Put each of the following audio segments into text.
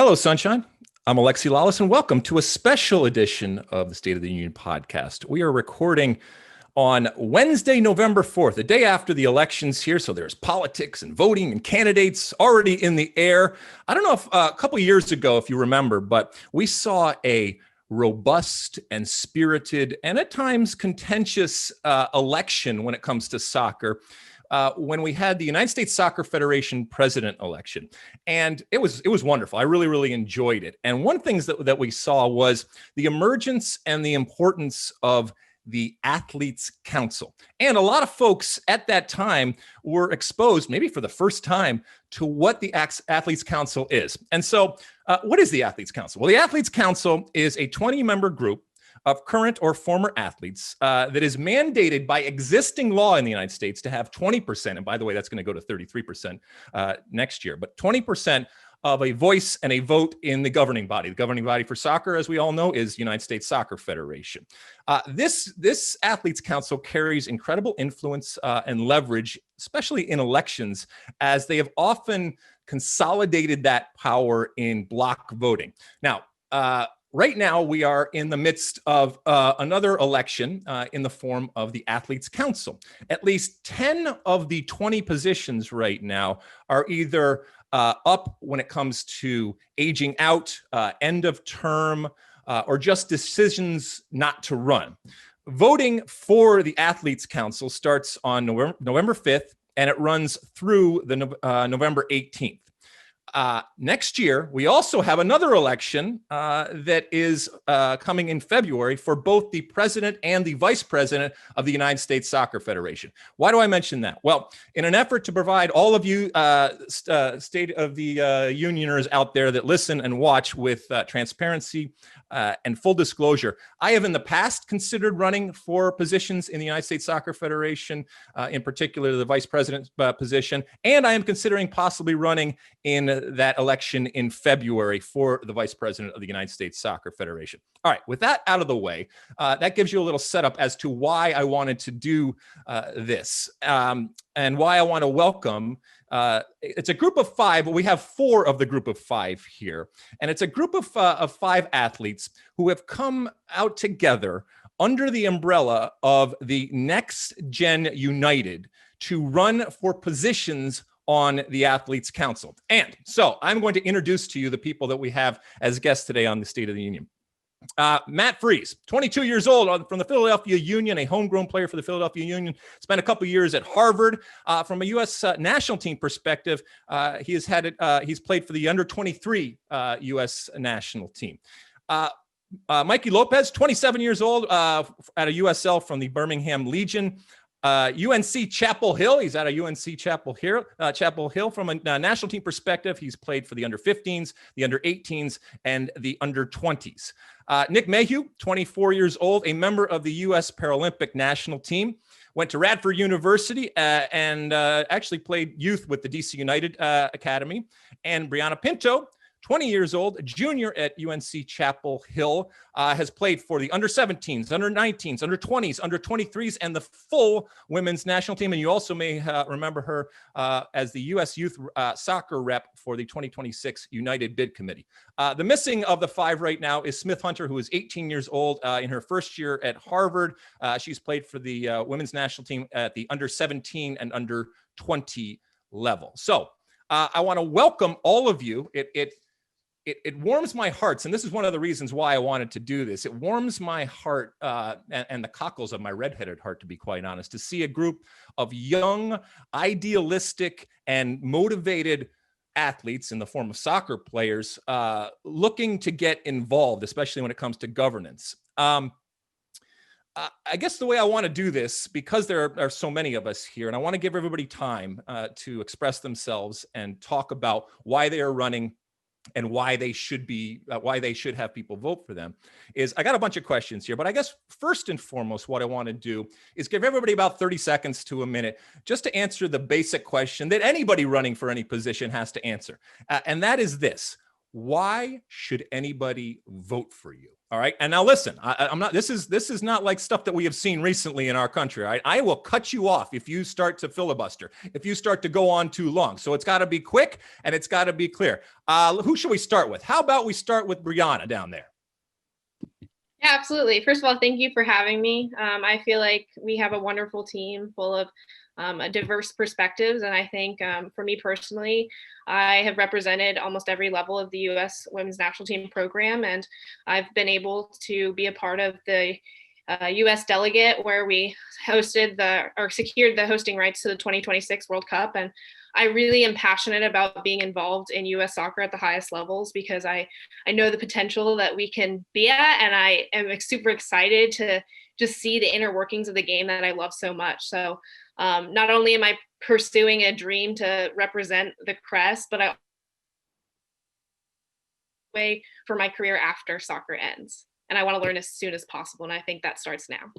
Hello, Sunshine. I'm Alexi Lalas, and welcome to a special edition of the State of the Union podcast. We are recording on Wednesday, November 4th, the day after the elections here. So there's politics and voting and candidates already in the air. I don't know if a couple of years ago, if you remember, but we saw a robust and spirited and at times contentious election when it comes to soccer. When we had the United States Soccer Federation president election. And it was wonderful. I really enjoyed it. And one thing that we saw was the emergence and the importance of the Athletes Council. And a lot of folks at that time were exposed, maybe for the first time, to what the Athletes Council is. And so what is the Athletes Council? Well, the Athletes Council is a 20-member group of current or former athletes that is mandated by existing law in the United States to have 20%. And by the way, that's going to go to 33% next year, but 20% of a voice and a vote in the governing body. The governing body for soccer, as we all know, is United States Soccer Federation. This Athletes Council carries incredible influence and leverage, especially in elections, as they have often consolidated that power in block voting. Now, right now, we are in the midst of another election in the form of the Athletes Council. At least 10 of the 20 positions right now are either up when it comes to aging out, end of term, or just decisions not to run. Voting for the Athletes Council starts on November 5th, and it runs through the November 18th. Next year, we also have another election that is coming in February for both the president and the vice president of the United States Soccer Federation. Why do I mention that? Well, in an effort to provide all of you State of the Unioners out there that listen and watch with transparency and full disclosure, I have in the past considered running for positions in the United States Soccer Federation, in particular the vice president position, and I am considering possibly running in that election in February for the vice president of the United States Soccer Federation. All right, with that out of the way, that gives you a little setup as to why I wanted to do this and why I want to welcome. It's a group of five, but we have four of the group of five here. And it's a group of five athletes who have come out together under the umbrella of the Next Gen United to run for positions on the Athletes Council. And so I'm going to introduce to you the people that we have as guests today on the State of the Union. Matt Freese, 22 years old, from the Philadelphia Union, a homegrown player for the Philadelphia Union, spent a couple years at Harvard. From a U.S. national team perspective, he's played for the under 23 U.S. national team. Mikey Lopez, 27 years old, at a USL from the Birmingham Legion. UNC Chapel Hill. He's at a UNC Chapel Hill. From a national team perspective, he's played for the under 15s, the under 18s, and the under 20s. Nick Mayhew, 24 years old, a member of the U.S. Paralympic national team. Went to Radford University and actually played youth with the DC United Academy. And Brianna Pinto, 20 years old, a junior at UNC Chapel Hill, has played for the under 17s, under 19s, under 20s, under 23s, and the full women's national team. And you also may remember her as the U.S. Youth Soccer rep for the 2026 United Bid Committee. The missing of the five right now is Smith Hunter, who is 18 years old in her first year at Harvard. She's played for the women's national team at the under 17 and under 20 level. So I want to welcome all of you. It warms my heart, and this is one of the reasons why I wanted to do this. It warms my heart and the cockles of my redheaded heart, to be quite honest, to see a group of young, idealistic, and motivated athletes in the form of soccer players looking to get involved, especially when it comes to governance. I guess the way I want to do this, because there are so many of us here, and I want to give everybody time to express themselves and talk about why they are running and why they should have people vote for them, is I got a bunch of questions here. But I guess first and foremost, what I want to do is give everybody about 30 seconds to a minute just to answer the basic question that anybody running for any position has to answer. And that is this: Why should anybody vote for you? All right. And now listen, I'm not, this is not like stuff that we have seen recently in our country. All right. I will cut you off if you start to filibuster, if you start to go on too long. So it's got to be quick and it's got to be clear. Who should we start with? How about we start with Brianna down there? Yeah, absolutely. First of all, thank you for having me. I feel like we have a wonderful team full of diverse perspectives. And I think for me personally, I have represented almost every level of the U.S. women's national team program. And I've been able to be a part of the U.S. delegate where we secured the hosting rights to the 2026 World Cup. And I really am passionate about being involved in U.S. soccer at the highest levels because I know the potential that we can be at. And I am super excited to just see the inner workings of the game that I love so much. So not only am I pursuing a dream to represent the Crest, but I way for my career after soccer ends. And I want to learn as soon as possible. And I think that starts now.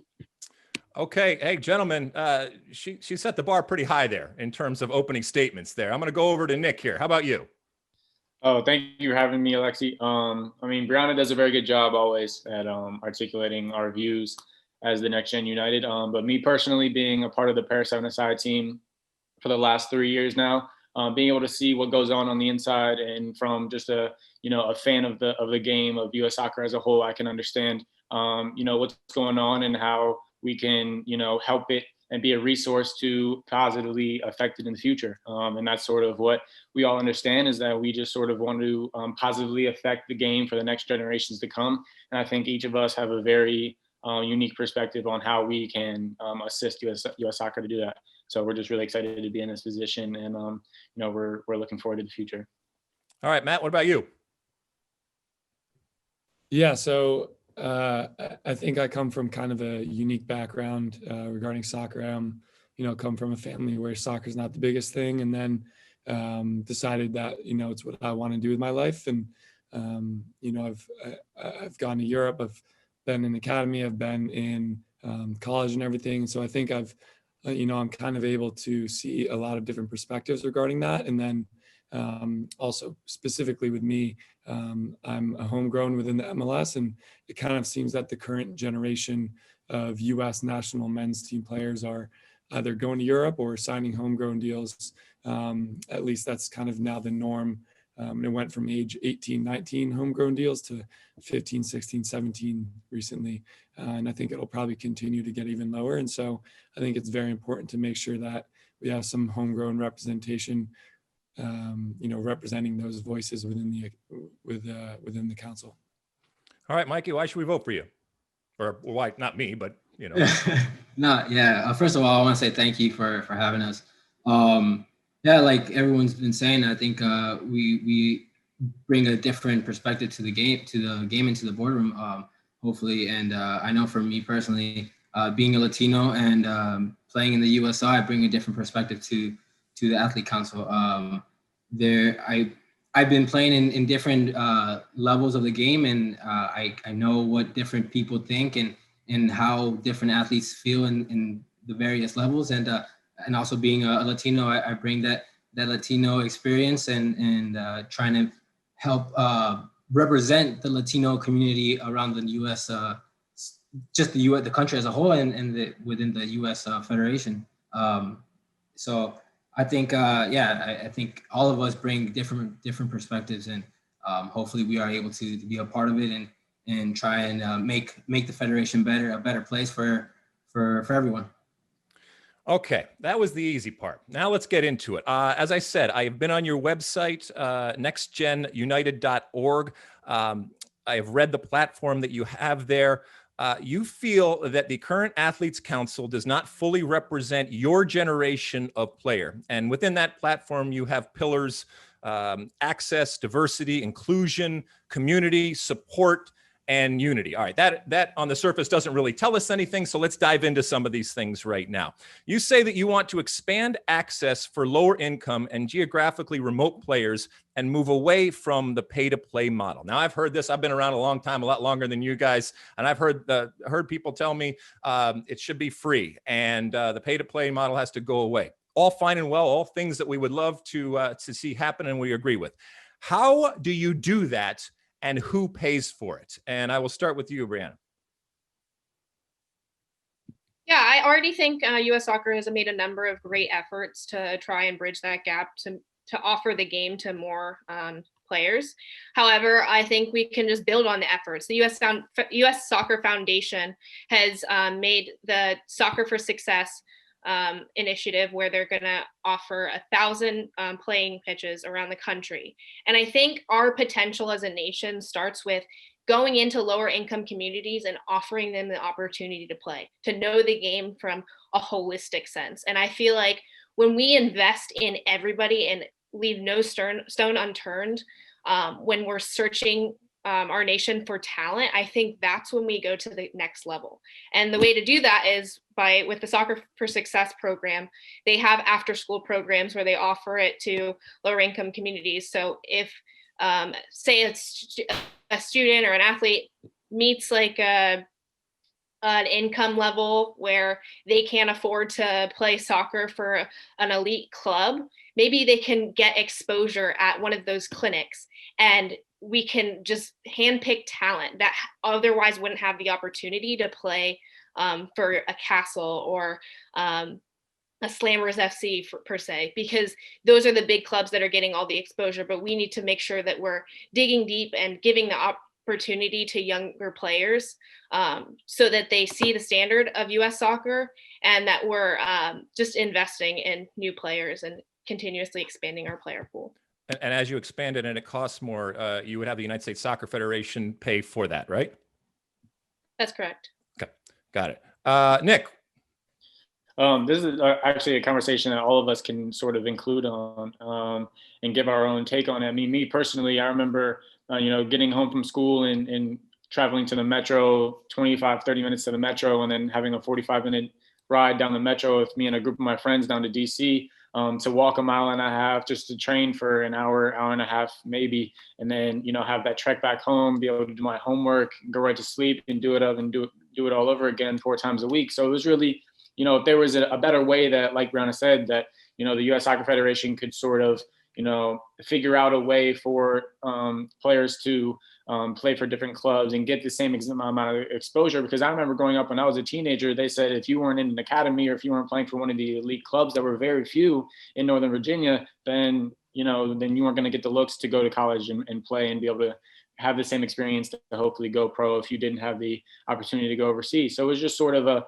Okay. Hey, gentlemen, she set the bar pretty high there in terms of opening statements there. I'm going to go over to Nick here. How about you? Oh, thank you for having me, Alexi. I mean, Brianna does a very good job always at articulating our views as the Next Gen United. But me personally, being a part of the Paris 7-a-side team for the last 3 years now, being able to see what goes on the inside, and from just a fan of the game of U.S. soccer as a whole, I can understand what's going on and how we can help it and be a resource to positively affect it in the future. And that's sort of what we all understand, is that we just sort of want to positively affect the game for the next generations to come. And I think each of us have a very unique perspective on how we can assist U.S. soccer to do that. So we're just really excited to be in this position, and we're looking forward to the future. All right, Matt, what about you? Yeah, so I think I come from kind of a unique background regarding soccer. Come from a family where soccer is not the biggest thing, and then decided that it's what I want to do with my life. And I've gone to Europe. I've been in academy. I've been in college and everything. And so I think I'm kind of able to see a lot of different perspectives regarding that. And then also specifically with me, I'm a homegrown within the MLS, and it kind of seems that the current generation of U.S. national men's team players are either going to Europe or signing homegrown deals. At least that's kind of now the norm. It went from age 18, 19 homegrown deals to 15, 16, 17 recently. And I think it'll probably continue to get even lower. And so I think it's very important to make sure that we have some homegrown representation, representing those voices within the council. All right, Mikey, why should we vote for you? Or why not me, but First of all, I want to say thank you for having us. Like everyone's been saying, I think we bring a different perspective to the game and to the boardroom, hopefully. And I know for me personally, being a Latino and playing in the USL, I bring a different perspective to the athlete council. I've been playing in different levels of the game, and I know what different people think and how different athletes feel in the various levels. And also being a Latino, I bring that Latino experience and trying to help represent the Latino community around the U.S., just the country as a whole, and within the U.S. Federation. So I think, I think all of us bring different perspectives, and hopefully we are able to be a part of it and try and make the Federation a better place for everyone. Okay, that was the easy part. Now let's get into it. As I said, I have been on your website, nextgenunited.org. I have read the platform that you have there. You feel that the current Athletes Council does not fully represent your generation of player. And within that platform, you have pillars, access, diversity, inclusion, community, support, and unity. All right, that on the surface doesn't really tell us anything, so let's dive into some of these things right now. You say that you want to expand access for lower income and geographically remote players and move away from the pay-to-play model. Now, I've heard this. I've been around a long time, a lot longer than you guys, and I've heard people tell me it should be free, and the pay-to-play model has to go away. All fine and well, all things that we would love to see happen and we agree with. How do you do that, and who pays for it? And I will start with you, Brianna. Yeah, I already think U.S. Soccer has made a number of great efforts to try and bridge that gap to offer the game to more players. However, I think we can just build on the efforts. The U.S. Soccer Foundation has made the Soccer for Success initiative where they're going to offer 1,000 playing pitches around the country. And I think our potential as a nation starts with going into lower income communities and offering them the opportunity to play, to know the game from a holistic sense. And I feel like when we invest in everybody and leave no stone unturned, when we're searching our nation for talent, I think that's when we go to the next level. And the way to do that is with the Soccer for Success program. They have after school programs where they offer it to lower income communities. So if say it's a student or an athlete meets like an income level where they can't afford to play soccer for an elite club, maybe they can get exposure at one of those clinics, and we can just handpick talent that otherwise wouldn't have the opportunity to play for a Castle or a Slammers FC per se, because those are the big clubs that are getting all the exposure. But we need to make sure that we're digging deep and giving the opportunity to younger players so that they see the standard of U.S. soccer, and that we're just investing in new players and continuously expanding our player pool. And as you expand it and it costs more, you would have the United States Soccer Federation pay for that, right? That's correct. Okay, got it. Nick. This is actually a conversation that all of us can sort of include on and give our own take on it. I mean, me personally, I remember, getting home from school and traveling to the metro, 25, 30 minutes to the metro, and then having a 45-minute ride down the metro with me and a group of my friends down to DC to walk 1.5 miles just to train for an hour, hour and a half, maybe. And then, have that trek back home, be able to do my homework, go right to sleep and do it all over again 4 times a week. So it was really, if there was a better way that, like Brianna said, that, the U.S. Soccer Federation could sort of, figure out a way for players to play for different clubs and get the same amount of exposure. Because I remember growing up when I was a teenager, they said if you weren't in an academy or if you weren't playing for one of the elite clubs, that were very few in Northern Virginia, then you weren't going to get the looks to go to college and play and be able to have the same experience to hopefully go pro if you didn't have the opportunity to go overseas. So it was just sort of a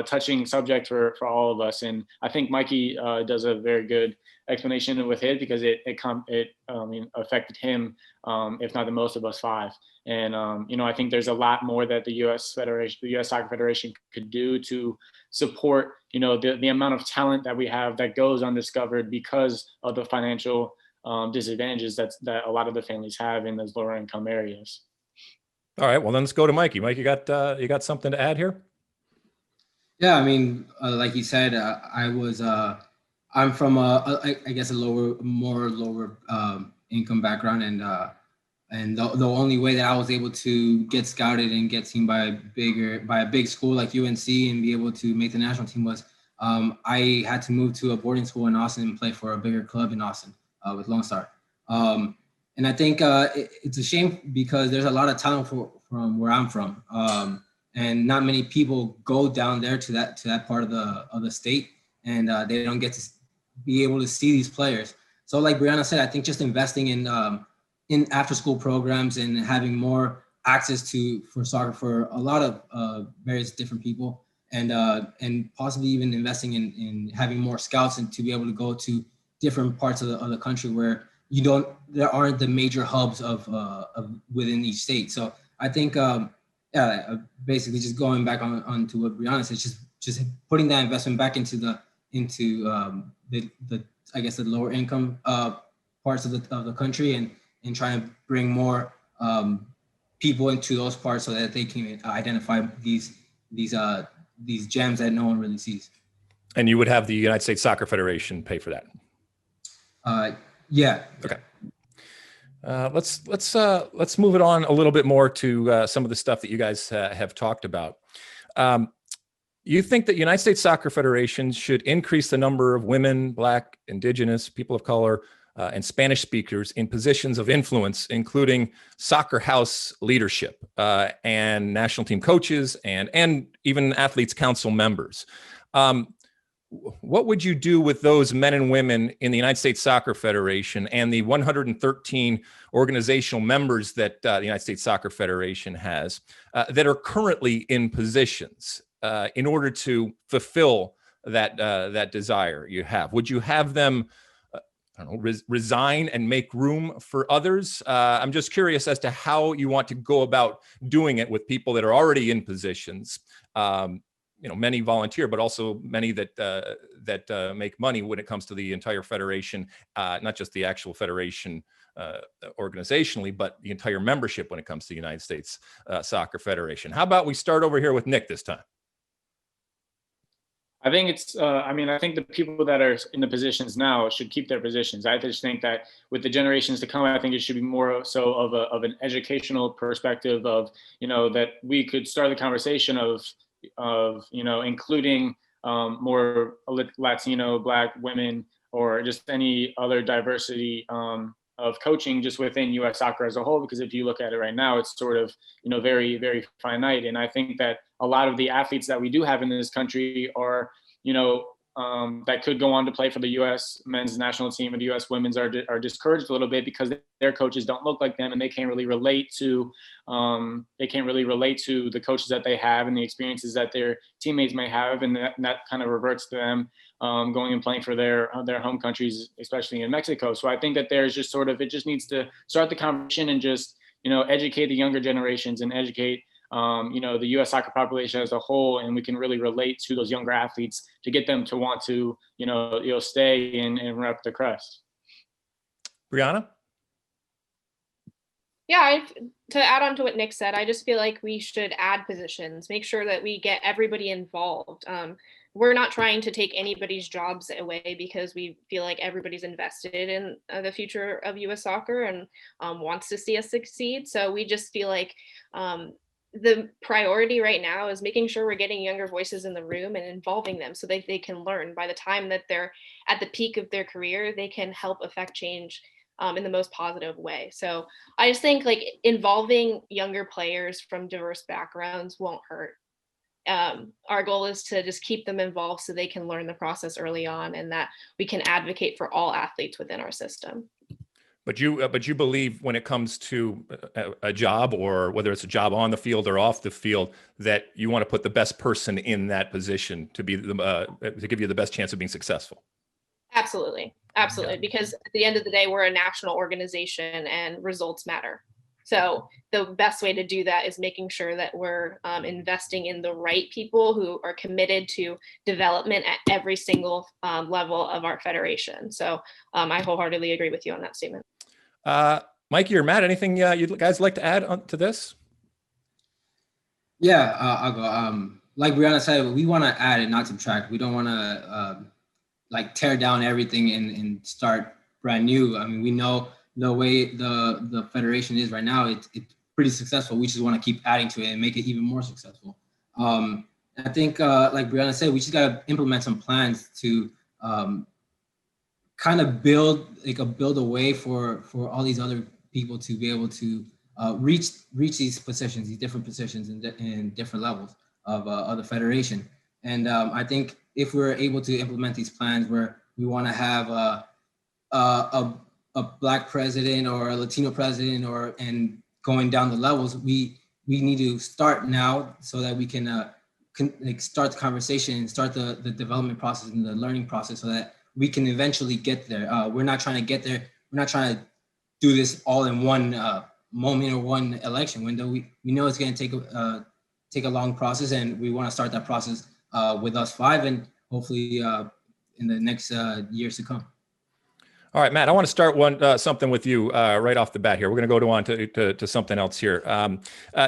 touching subject for all of us. And I think Mikey does a very good explanation with it, because it affected him, if not the most of us 5. And, I think there's a lot more that the U.S. Soccer Federation could do to support, the amount of talent that we have that goes undiscovered because of the financial disadvantages that a lot of the families have in those lower income areas. All right, well then let's go to Mikey. Mike, you got something to add here? Yeah, I mean, like you said, I'm from I guess a lower income background, and the only way that I was able to get scouted and get seen by a big school like UNC and be able to make the national team was I had to move to a boarding school in Austin and play for a bigger club in Austin with Lone Star. And I think it's a shame because there's a lot of talent from where I'm from, and not many people go down there to that part of the state, and they don't get to be able to see these players. So, like Brianna said, I think just investing in after school programs and having more access for soccer for a lot of various different people, and possibly even investing in having more scouts and to be able to go to different parts of the country where there aren't the major hubs of within each state. So I think basically just going back on to what Brianna said, just putting that investment back into the I guess the lower income parts of the country, and trying to bring more people into those parts so that they can identify these gems that no one really sees. And you would have the United States Soccer Federation pay for that? Yeah. Okay. Let's move it on a little bit more to some of the stuff that you guys have talked about. You think that United States Soccer Federation should increase the number of women, Black, Indigenous, people of color and Spanish speakers in positions of influence, including soccer house leadership and national team coaches and even athletes council members. What would you do with those men and women in the United States Soccer Federation and the 113 organizational members that the United States Soccer Federation has that are currently in positions in order to fulfill that desire you have? Would you have them resign and make room for others? I'm just curious as to how you want to go about doing it with people that are already in positions. Many volunteer, but also many that make money when it comes to the entire federation, not just the actual federation organizationally, but the entire membership when it comes to the United States Soccer Federation. How about we start over here with Nick this time? I think it's, I think the people that are in the positions now should keep their positions. I just think that with the generations to come, I think it should be more so of an educational perspective of, that we could start the conversation of including more Latino, Black women, or just any other diversity of coaching just within U.S. soccer as a whole. Because if you look at it right now, it's sort of, very, very finite. And I think that a lot of the athletes that we do have in this country are, that could go on to play for the U.S. men's national team and the U.S. women's are discouraged a little bit because their coaches don't look like them and they can't really relate to the coaches that they have and the experiences that their teammates may have, and that kind of reverts to them going and playing for their home countries, especially in Mexico. So I think that there's just it just needs to start the conversation and just educate the younger generations and educate the U.S. soccer population as a whole, and we can really relate to those younger athletes to get them to want to, stay and rep the crest. Brianna? Yeah, to add on to what Nick said, I just feel like we should add positions, make sure that we get everybody involved. We're not trying to take anybody's jobs away because we feel like everybody's invested in the future of U.S. soccer and wants to see us succeed. So we just feel like the priority right now is making sure we're getting younger voices in the room and involving them so that they can learn. By the time that they're at the peak of their career, they can help affect change in the most positive way. So I just think involving younger players from diverse backgrounds won't hurt. Our goal is to just keep them involved so they can learn the process early on and that we can advocate for all athletes within our system. But you believe when it comes to a job, or whether it's a job on the field or off the field, that you want to put the best person in that position to be to give you the best chance of being successful. Absolutely. Yeah. Because at the end of the day, we're a national organization and results matter. So the best way to do that is making sure that we're investing in the right people who are committed to development at every single level of our federation. So I wholeheartedly agree with you on that statement. Mikey or Matt, anything you guys like to add on to this? Yeah, I'll go. Like Brianna said, we want to add and not subtract. We don't want to tear down everything and start brand new. I mean, we know the way the federation is right now, it's pretty successful. We just want to keep adding to it and make it even more successful. I think, like Brianna said, we just got to implement some plans to kind of build a way for all these other people to be able to reach these positions, these different positions in different levels of the federation. And I think if we're able to implement these plans where we want to have a Black president or a Latino president and going down the levels, we need to start now so that we can start the conversation and start the development process and the learning process so that we can eventually get there. We're not trying to get there. We're not trying to do this all in one moment or one election window. We know it's going to take a long process, and we want to start that process with us five and hopefully in the next years to come. All right, Matt, I want to start something with you right off the bat here. We're going to go to something else here.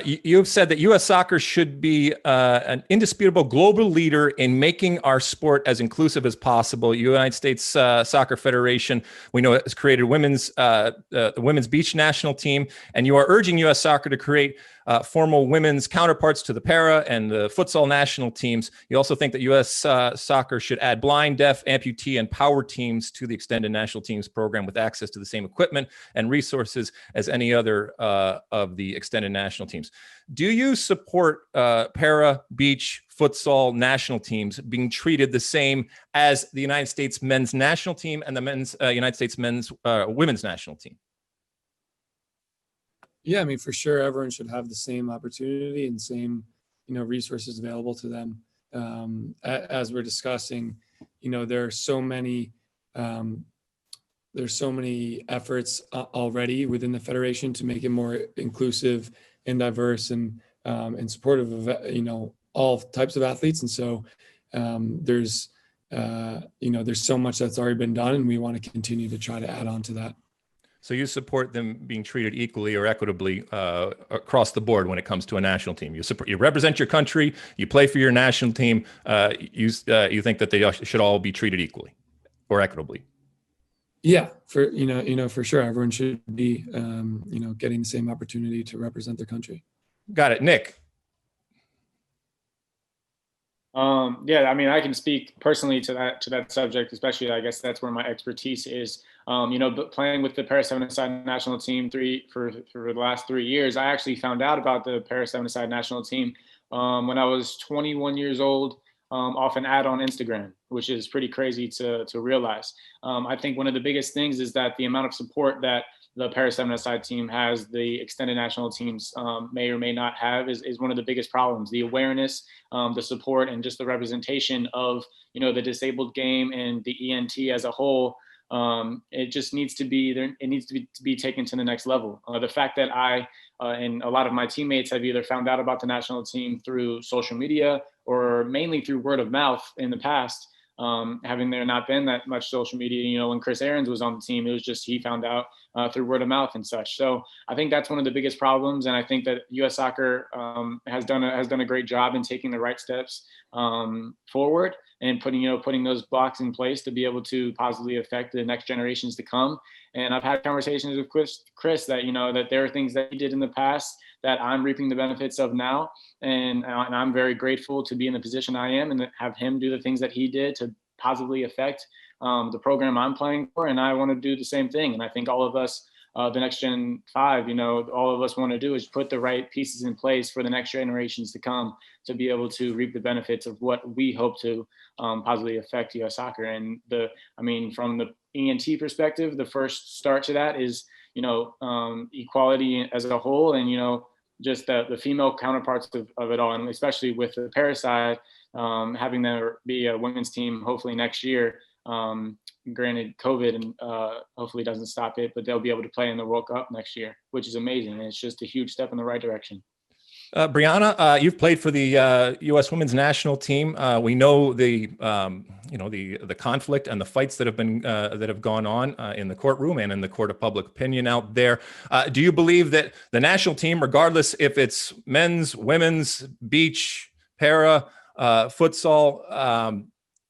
You've said that U.S. soccer should be an indisputable global leader in making our sport as inclusive as possible. United States Soccer Federation, we know, has created the women's beach national team, and you are urging U.S. soccer to create formal women's counterparts to the para and the futsal national teams. You also think that U.S. soccer should add blind, deaf, amputee, and power teams to the extended national teams program with access to the same equipment and resources as any other of the extended national teams. Do you support para, beach, futsal national teams being treated the same as the United States men's national team and the United States men's women's national team? Yeah, I mean, for sure, everyone should have the same opportunity and same, resources available to them. As we're discussing, there are so many, there's so many efforts already within the federation to make it more inclusive and diverse and supportive of, all types of athletes. And so there's so much that's already been done, and we want to continue to try to add on to that. So you support them being treated equally or equitably across the board when it comes to a national team. You represent your country, you play for your national team. You think that they should all be treated equally or equitably? Yeah, for sure, everyone should be getting the same opportunity to represent their country. Got it, Nick. Yeah, I mean, I can speak personally to that subject, especially I guess that's where my expertise is. But playing with the para 7-a-side national team for the last 3 years, I actually found out about the para 7-a-side national team when I was 21 years old, off an ad on Instagram, which is pretty crazy to realize. I think one of the biggest things is that the amount of support that the para 7-a-side team has, the extended national teams may or may not have, is one of the biggest problems. The awareness, the support, and just the representation of the disabled game and the ENT as a whole. It just needs to be there. It needs to be taken to the next level. The fact that I and a lot of my teammates have either found out about the national team through social media or mainly through word of mouth in the past. Having there not been that much social media, when Chris Aarons was on the team, it was just he found out through word of mouth and such. So I think that's one of the biggest problems, and I think that U.S. Soccer has done a great job in taking the right steps forward and putting those blocks in place to be able to positively affect the next generations to come. And I've had conversations with Chris that that there are things that he did in the past that I'm reaping the benefits of now. And I'm very grateful to be in the position I am and have him do the things that he did to positively affect the program I'm playing for. And I want to do the same thing. And I think all of us, the next Gen 5, all of us want to do is put the right pieces in place for the next generations to come to be able to reap the benefits of what we hope to positively affect U.S. soccer. And from the ENT perspective, the first start to that is, equality as a whole, and, just the female counterparts of it all, and especially with the para side, having there be a women's team hopefully next year. Granted, COVID and hopefully doesn't stop it, but they'll be able to play in the World Cup next year, which is amazing. And it's just a huge step in the right direction. Brianna, you've played for the U.S. women's national team. We know the conflict and the fights that have gone on in the courtroom and in the court of public opinion out there. Do you believe that the national team, regardless if it's men's, women's, beach, para, futsal,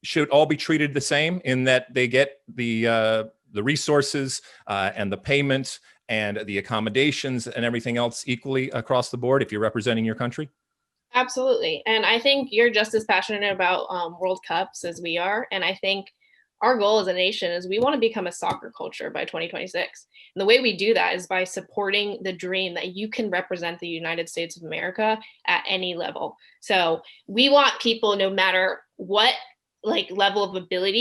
should all be treated the same in that they get the resources and the payment and the accommodations and everything else equally across the board if you're representing your country? Absolutely. And I think you're just as passionate about World Cups as we are. And I think our goal as a nation is we want to become a soccer culture by 2026. And the way we do that is by supporting the dream that you can represent the United States of America at any level. So we want people, no matter what level of ability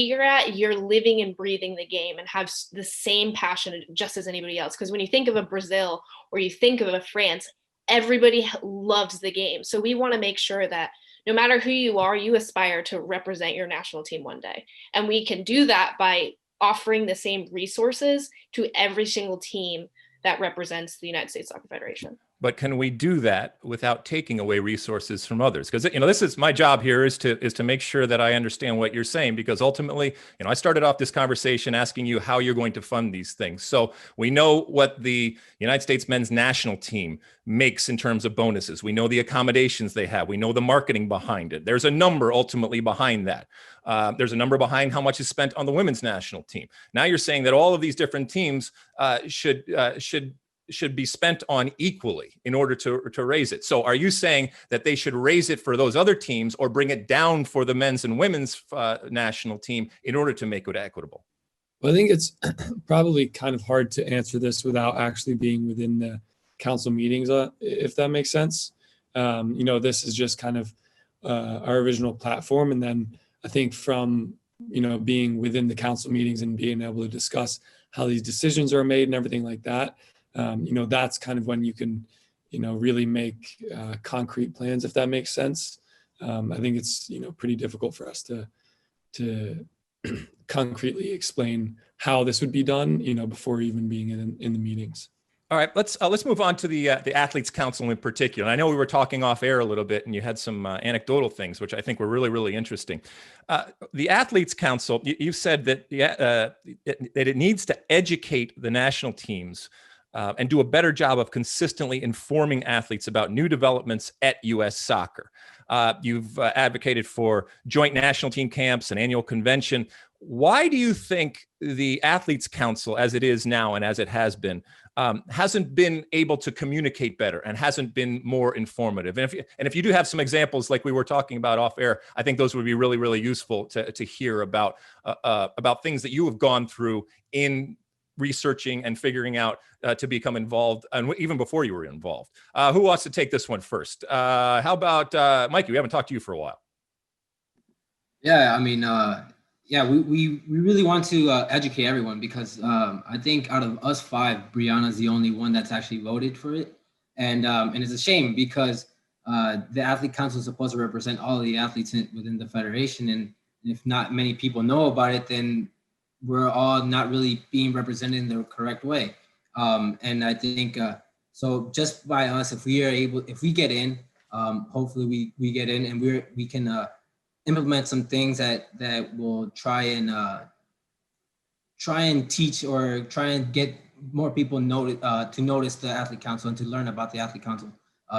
you're living and breathing the game and have the same passion just as anybody else. Because when you think of a Brazil or you think of a France, everybody loves the game. So we want to make sure that no matter who you are, you aspire to represent your national team one day. And we can do that by offering the same resources to every single team that represents the United States Soccer Federation. But can we do that without taking away resources from others? Because this is my job here is to make sure that I understand what you're saying. Because ultimately, I started off this conversation asking you how you're going to fund these things. So we know what the United States men's national team makes in terms of bonuses. We know the accommodations they have. We know the marketing behind it. There's a number ultimately behind that. There's a number behind how much is spent on the women's national team. Now you're saying that all of these different teams should should be spent on equally in order to raise it. So are you saying that they should raise it for those other teams or bring it down for the men's and women's national team in order to make it equitable? Well, I think it's probably kind of hard to answer this without actually being within the council meetings, if that makes sense. This is just kind of our original platform. And then I think from, being within the council meetings and being able to discuss how these decisions are made and everything like that, that's kind of when you can, really make concrete plans, if that makes sense. I think it's, pretty difficult for us to concretely explain how this would be done, before even being in the meetings. All right, let's move on to the Athletes Council in particular. And I know we were talking off air a little bit, and you had some anecdotal things, which I think were really, really interesting. The Athletes Council, you've said that that it needs to educate the national teams and do a better job of consistently informing athletes about new developments at U.S. soccer. You've advocated for joint national team camps and annual convention. Why do you think the Athletes Council, as it is now and as it has been, hasn't been able to communicate better and hasn't been more informative? And if you do have some examples like we were talking about off air, I think those would be really, really useful to hear about things that you have gone through in researching and figuring out to become involved, and even before you were involved. Who wants to take this one first? How about Mikey? We haven't talked to you for a while. Yeah, I mean, we really want to educate everyone because I think out of us five, Brianna's the only one that's actually voted for it. And it's a shame because the Athlete Council is supposed to represent all of the athletes within the federation. And if not many people know about it, then we're all not really being represented in the correct way. And I think, so just by us, if we get in, hopefully we get in and we can implement some things that will try and teach or try and get more people to notice the Athlete Council and to learn about the Athlete Council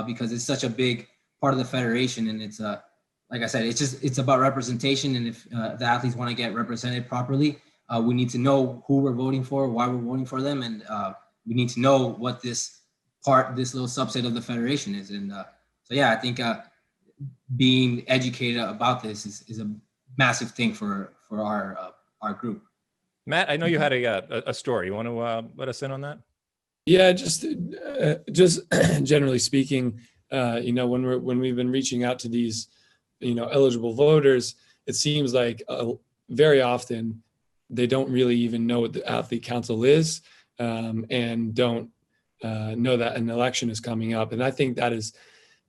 because it's such a big part of the federation. And it's like I said, it's about representation. And if the athletes want to get represented properly, we need to know who we're voting for, why we're voting for them, and we need to know what this little subset of the federation is. And so, yeah, I think being educated about this is a massive thing for our group. Matt, I know you had a story. You want to let us in on that? Yeah, just generally speaking, when we've been reaching out to these, eligible voters, it seems like very often they don't really even know what the Athlete Council is and don't know that an election is coming up. And I think that is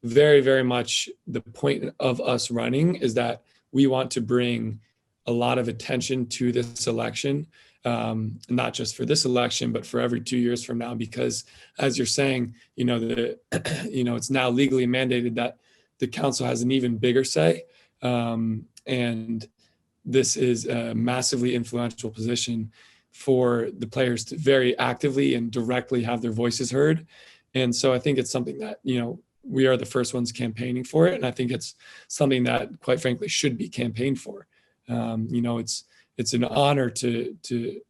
very, very much the point of us running, is that we want to bring a lot of attention to this election, not just for this election, but for every 2 years from now, because as you're saying, it's now legally mandated that the council has an even bigger say. And this is a massively influential position for the players to very actively and directly have their voices heard. And so I think it's something that, we are the first ones campaigning for it. And I think it's something that, quite frankly, should be campaigned for. It's an honor to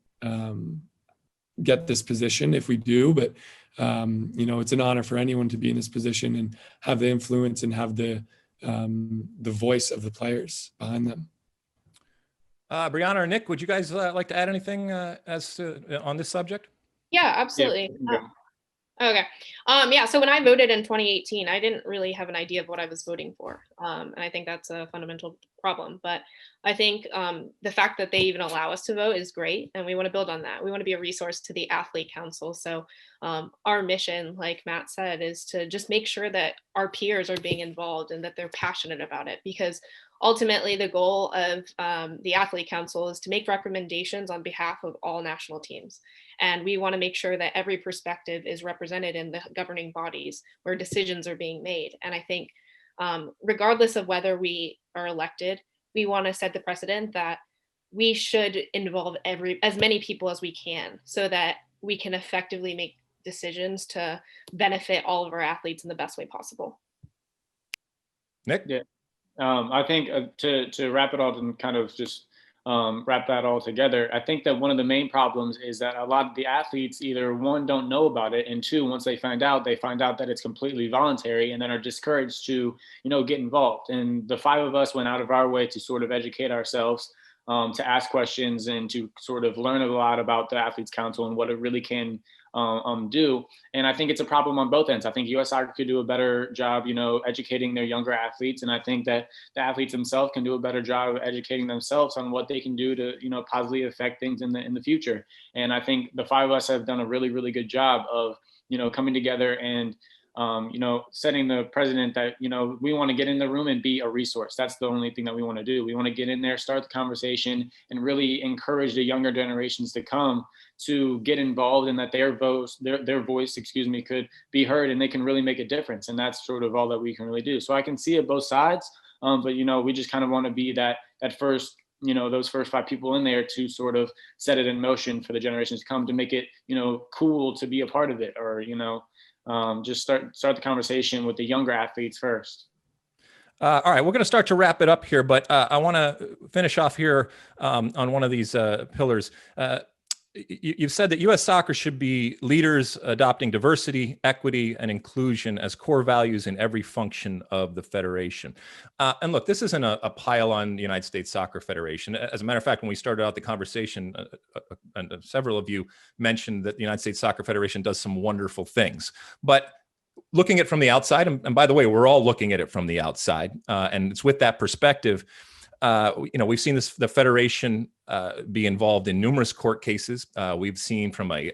get this position if we do, but it's an honor for anyone to be in this position and have the influence and have the voice of the players behind them. Brianna or Nick, would you guys like to add anything on this subject? Yeah, absolutely. Yeah. Okay. So when I voted in 2018, I didn't really have an idea of what I was voting for. And I think that's a fundamental problem. But I think the fact that they even allow us to vote is great. And we want to build on that. We want to be a resource to the Athlete Council. So our mission, like Matt said, is to just make sure that our peers are being involved and that they're passionate about it. Because ultimately, the goal of the Athlete Council is to make recommendations on behalf of all national teams. And we want to make sure that every perspective is represented in the governing bodies where decisions are being made. And I think regardless of whether we are elected, we want to set the precedent that we should involve as many people as we can so that we can effectively make decisions to benefit all of our athletes in the best way possible. Nick? Yeah. I think to wrap it all and kind of just wrap that all together, I think that one of the main problems is that a lot of the athletes either, one, don't know about it, and two, once they find out that it's completely voluntary, and then are discouraged to, get involved. And the five of us went out of our way to sort of educate ourselves, to ask questions and to sort of learn a lot about the Athletes Council and what it really can do. And I think it's a problem on both ends. I think U.S. Soccer could do a better job, educating their younger athletes. And I think that the athletes themselves can do a better job of educating themselves on what they can do to, positively affect things in the future. And I think the five of us have done a really, really good job of, coming together and, setting the president that, we want to get in the room and be a resource. That's the only thing that we want to do. We want to get in there, start the conversation, and really encourage the younger generations to come to get involved, and that their voice, could be heard, and they can really make a difference. And that's sort of all that we can really do. So I can see it both sides, but we just kind of want to be that first, those first five people in there to sort of set it in motion for the generations to come, to make it, cool to be a part of it, or just start the conversation with the younger athletes first. All right, we're going to start to wrap it up here, but I want to finish off here on one of these pillars. You've said that U.S. Soccer should be leaders adopting diversity, equity, and inclusion as core values in every function of the federation. And look, this isn't a pile on the United States Soccer Federation. As a matter of fact, when we started out the conversation, and several of you mentioned that the United States Soccer Federation does some wonderful things. But looking at it from the outside, and by the way, we're all looking at it from the outside, and it's with that perspective. We've seen the federation be involved in numerous court cases. We've seen from a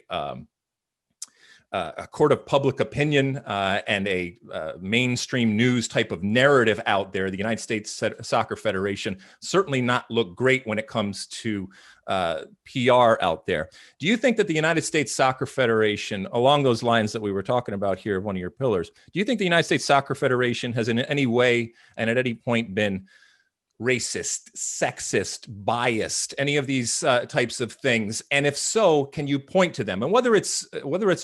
court of public opinion and a mainstream news type of narrative out there, the United States Soccer Federation certainly not look great when it comes to PR out there. Do you think that the United States Soccer Federation, along those lines that we were talking about here, one of your pillars, do you think the United States Soccer Federation has in any way and at any point been racist, sexist, biased, any of these types of things? And if so, can you point to them? And whether it's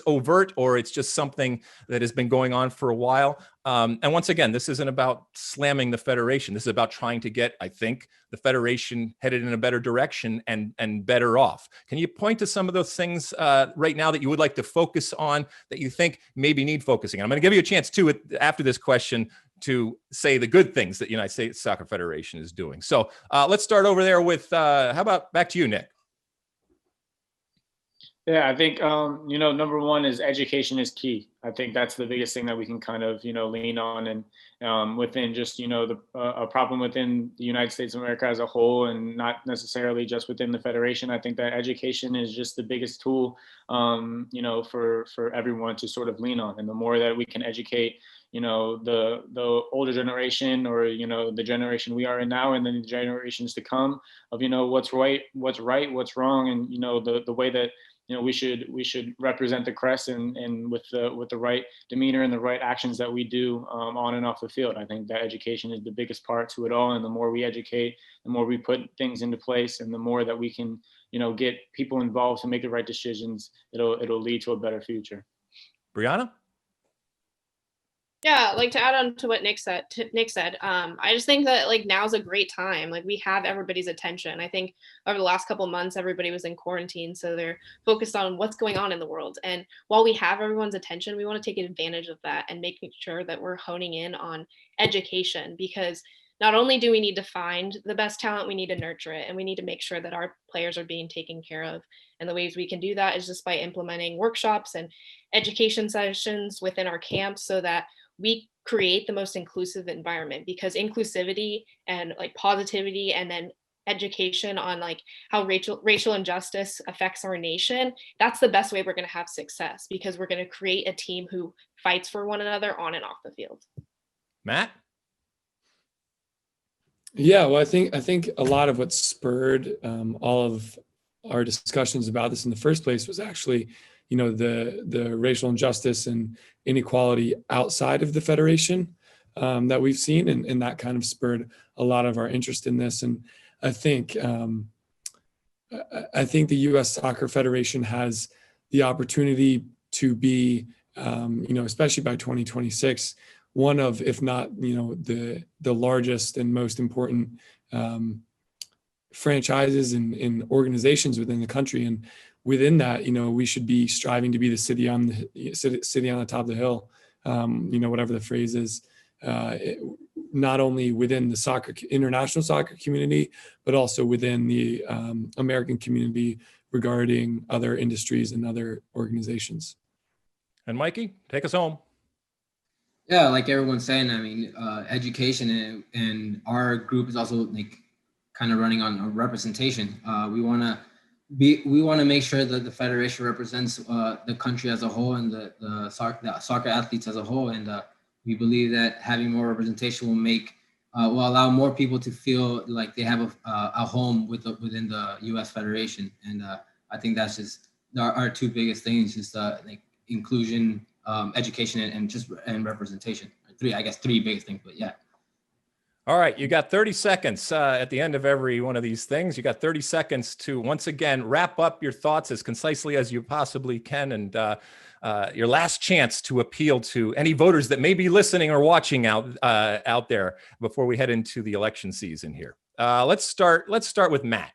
overt or it's just something that has been going on for a while. And once again, this isn't about slamming the federation. This is about trying to get, I think, the federation headed in a better direction and better off. Can you point to some of those things right now that you would like to focus on that you think maybe need focusing on? I'm going to give you a chance too after this question to say the good things that United States Soccer Federation is doing. So let's start over there with, how about back to you, Nick? Yeah, I think, number one is education is key. I think that's the biggest thing that we can kind of, lean on, and within just, a problem within the United States of America as a whole, and not necessarily just within the federation. I think that education is just the biggest tool, for everyone to sort of lean on. And the more that we can educate, the older generation, or, the generation we are in now, and then the generations to come, of, what's right, what's wrong, and, the way that, we should represent the crest and with the right demeanor and the right actions that we do on and off the field. I think that education is the biggest part to it all. And the more we educate, the more we put things into place, and the more that we can, get people involved to make the right decisions, it'll lead to a better future. Brianna? Yeah, like to add on to what Nick said, I just think that like now's a great time. Like we have everybody's attention. I think over the last couple of months, everybody was in quarantine, so they're focused on what's going on in the world. And while we have everyone's attention, we want to take advantage of that and making sure that we're honing in on education, because not only do we need to find the best talent, we need to nurture it, and we need to make sure that our players are being taken care of. And the ways we can do that is just by implementing workshops and education sessions within our camps, so that we create the most inclusive environment, because inclusivity and like positivity, and then education on like how racial injustice affects our nation, that's the best way we're going to have success, because we're going to create a team who fights for one another on and off the field. Matt? Yeah, well, I think a lot of what spurred all of our discussions about this in the first place was actually, the racial injustice and inequality outside of the federation that we've seen, and that kind of spurred a lot of our interest in this. And I think the U.S. Soccer Federation has the opportunity to be, especially by 2026, one of, if not, the largest and most important franchises and organizations within the country. And within that, we should be striving to be the city on the top of the hill, whatever the phrase is, not only within the international soccer community, but also within the American community regarding other industries and other organizations. And Mikey, take us home. Yeah, like everyone's saying, I mean, education and our group is also like kind of running on a representation. We want to make sure that the federation represents the country as a whole and the soccer athletes as a whole. And we believe that having more representation will allow more people to feel like they have a home within the U.S. Federation. And I think that's just our two biggest things, just like inclusion, education, and representation. Three biggest things, but yeah. All right, you got 30 seconds at the end of every one of these things. You got 30 seconds to once again wrap up your thoughts as concisely as you possibly can, and your last chance to appeal to any voters that may be listening or watching out there before we head into the election season here. Let's start with Matt.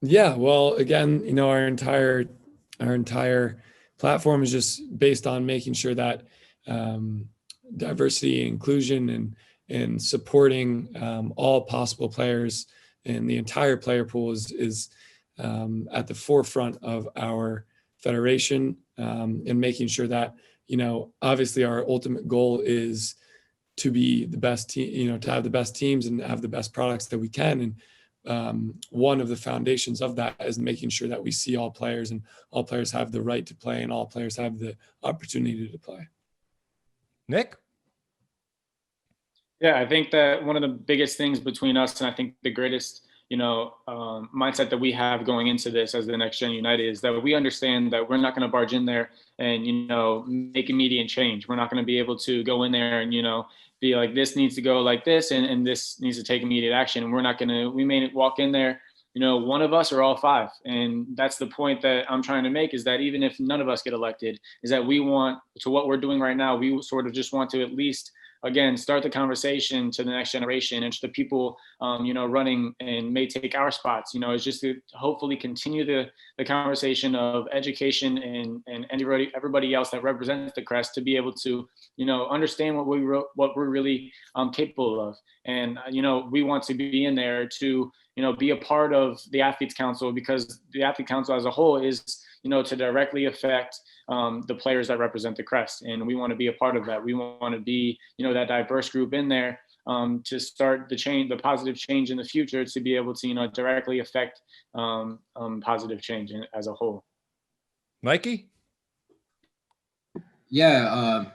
Yeah, well, again, our entire platform is just based on making sure that diversity and inclusion and supporting all possible players and the entire player pool is at the forefront of our federation, and making sure that, obviously our ultimate goal is to be the best team, to have the best teams and have the best products that we can. And one of the foundations of that is making sure that we see all players and all players have the right to play and all players have the opportunity to play. Nick? Yeah, I think that one of the biggest things between us, and I think the greatest, mindset that we have going into this as the Next Gen United, is that we understand that we're not going to barge in there and, make immediate change. We're not going to be able to go in there and, be like, this needs to go like this and this needs to take immediate action. And we may walk in there, one of us or all five. And that's the point that I'm trying to make, is that even if none of us get elected, is that we want to, what we're doing right now, we sort of just want to at least, again, start the conversation to the next generation and to the people, running and may take our spots, is just to hopefully continue the conversation of education and everybody else that represents the Crest to be able to, understand what we're really capable of. And, we want to be in there to, be a part of the Athletes Council, because the Athlete Council as a whole is, to directly affect the players that represent the Crest. And we want to be a part of that. We want to be, that diverse group in there to start the positive change in the future, to be able to, directly affect positive change as a whole. Mikey? Yeah,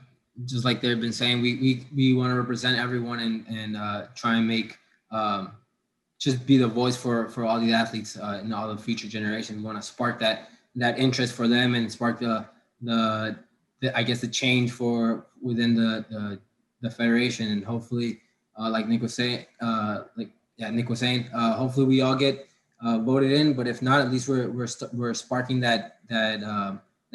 just like they've been saying, we want to represent everyone and try and make just be the voice for all the athletes and all the future generations. We want to spark that interest for them and spark the change within the federation. And hopefully, like Nick was saying, hopefully we all get voted in. But if not, at least we're sparking that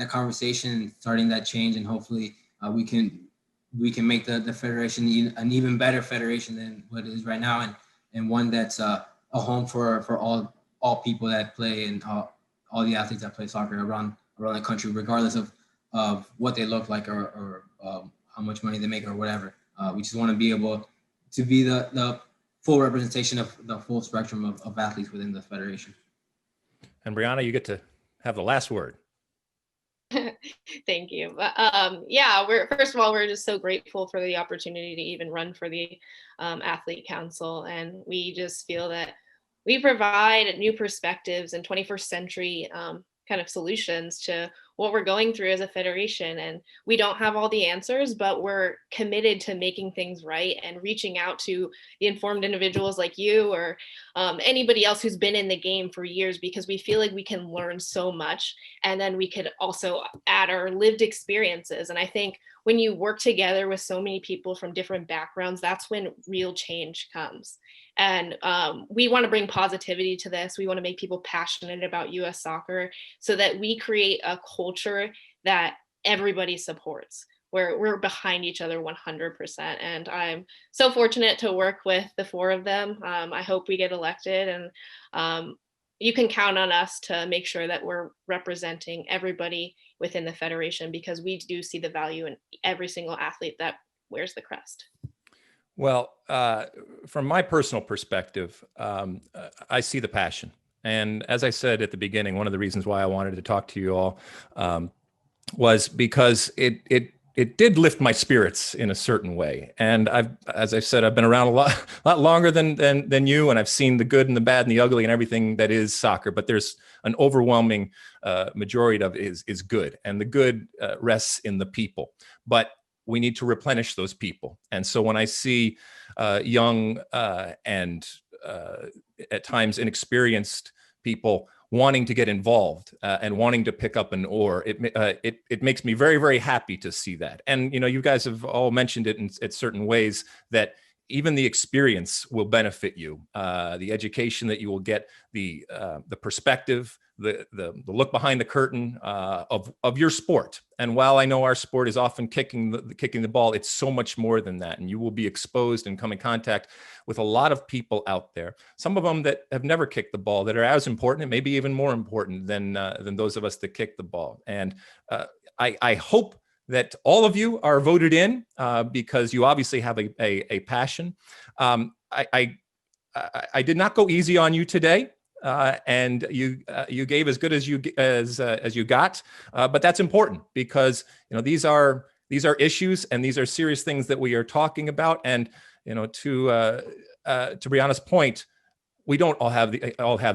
conversation and starting that change. And hopefully we can make the federation an even better federation than what it is right now, and one that's a home for all people that play and all the athletes that play soccer around the country, regardless of what they look like or how much money they make or whatever. We just want to be able to be the full representation of the full spectrum of athletes within the federation. And Brianna, you get to have the last word. Thank you. First of all, we're just so grateful for the opportunity to even run for the Athlete Council. And we just feel that we provide new perspectives and 21st century kind of solutions to what we're going through as a federation. And we don't have all the answers, but we're committed to making things right and reaching out to the informed individuals like you or anybody else who's been in the game for years, because we feel like we can learn so much. And then we could also add our lived experiences. And I think when you work together with so many people from different backgrounds, that's when real change comes. And we want to bring positivity to this. We want to make people passionate about U.S. soccer so that we create a culture that everybody supports, we're behind each other 100%. And I'm so fortunate to work with the four of them. I hope we get elected, and you can count on us to make sure that we're representing everybody within the federation, because we do see the value in every single athlete that wears the crest. Well, from my personal perspective, I see the passion. And as I said at the beginning, one of the reasons why I wanted to talk to you all was because it did lift my spirits in a certain way. And as I said, I've been around a lot longer than you, and I've seen the good and the bad and the ugly and everything that is soccer. But there's an overwhelming majority of it is good, and the good rests in the people. But we need to replenish those people. And so when I see young and at times inexperienced people wanting to get involved and wanting to pick up an oar, it makes me very, very happy to see that. And, you guys have all mentioned it in certain ways that even the experience will benefit you. The education that you will get, the perspective, the look behind the curtain of your sport. And while I know our sport is often kicking the ball, it's so much more than that. And you will be exposed and come in contact with a lot of people out there. Some of them that have never kicked the ball, that are as important and maybe even more important than those of us that kick the ball. And I hope that all of you are voted in because you obviously have a passion. I did not go easy on you today. And you gave as good as you got, but that's important because these are issues and these are serious things that we are talking about. And to Brianna's point, we don't all have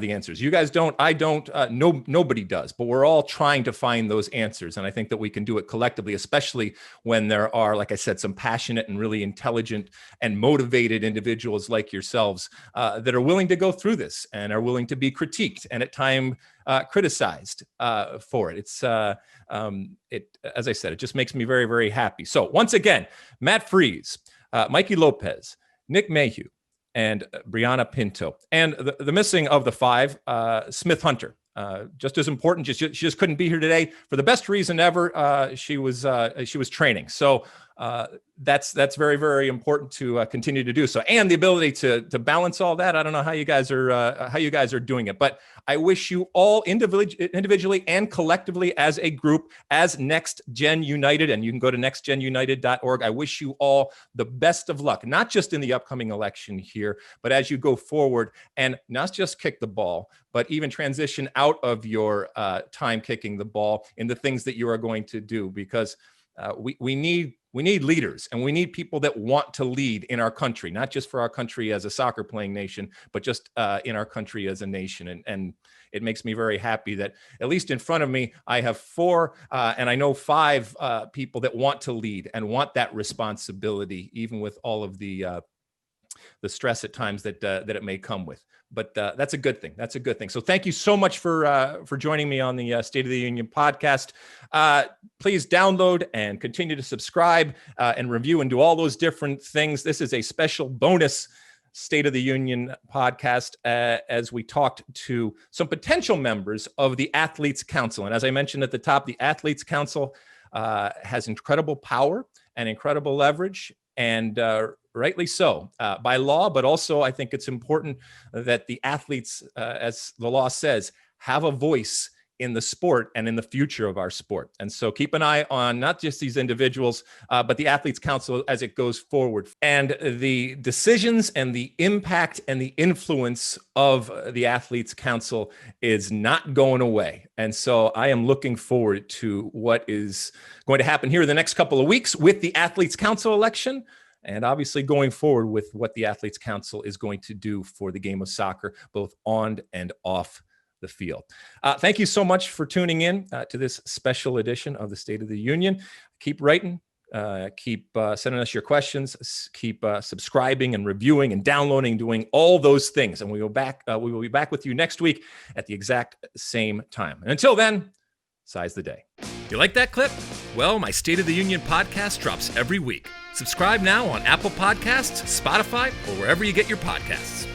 the answers. You guys don't. I don't. Nobody does. But we're all trying to find those answers, and I think that we can do it collectively, especially when there are, like I said, some passionate and really intelligent and motivated individuals like yourselves that are willing to go through this and are willing to be critiqued and at times criticized for it. It's as I said, it just makes me very, very happy. So once again, Matt Freese, Mikey Lopez, Nick Mayhew, and Brianna Pinto, and the missing of the five, Smith Hunter, just as important. She just couldn't be here today for the best reason ever. She was training, so that's very, very important to continue to do so. And the ability to balance all that. I don't know how you guys are doing it, but I wish you all individually and collectively as a group, as Next Gen United, and you can go to nextgenunited.org. I wish you all the best of luck, not just in the upcoming election here, but as you go forward and not just kick the ball, but even transition out of your time kicking the ball in the things that you are going to do, because we need leaders, and we need people that want to lead in our country, not just for our country as a soccer playing nation, but just in our country as a nation. And it makes me very happy that at least in front of me, I have four, and I know five people that want to lead and want that responsibility, even with all of the stress at times that it may come with. But that's a good thing. That's a good thing. So thank you so much for joining me on the State of the Union podcast. Please download and continue to subscribe and review and do all those different things. This is a special bonus State of the Union podcast as we talked to some potential members of the Athletes Council. And as I mentioned at the top, the Athletes Council has incredible power and incredible leverage, and rightly so, by law, but also I think it's important that the athletes, as the law says, have a voice in the sport and in the future of our sport. And so keep an eye on not just these individuals, but the Athletes Council as it goes forward. And the decisions and the impact and the influence of the Athletes Council is not going away. And so I am looking forward to what is going to happen here in the next couple of weeks with the Athletes Council election, and obviously going forward with what the Athletes Council is going to do for the game of soccer, both on and off the field. Thank you so much for tuning in to this special edition of the State of the Union. Keep writing, keep sending us your questions, keep subscribing and reviewing and downloading, doing all those things. And we will be back with you next week at the exact same time. And until then, size the day. You like that clip? Well, my State of the Union podcast drops every week. Subscribe now on Apple Podcasts, Spotify, or wherever you get your podcasts.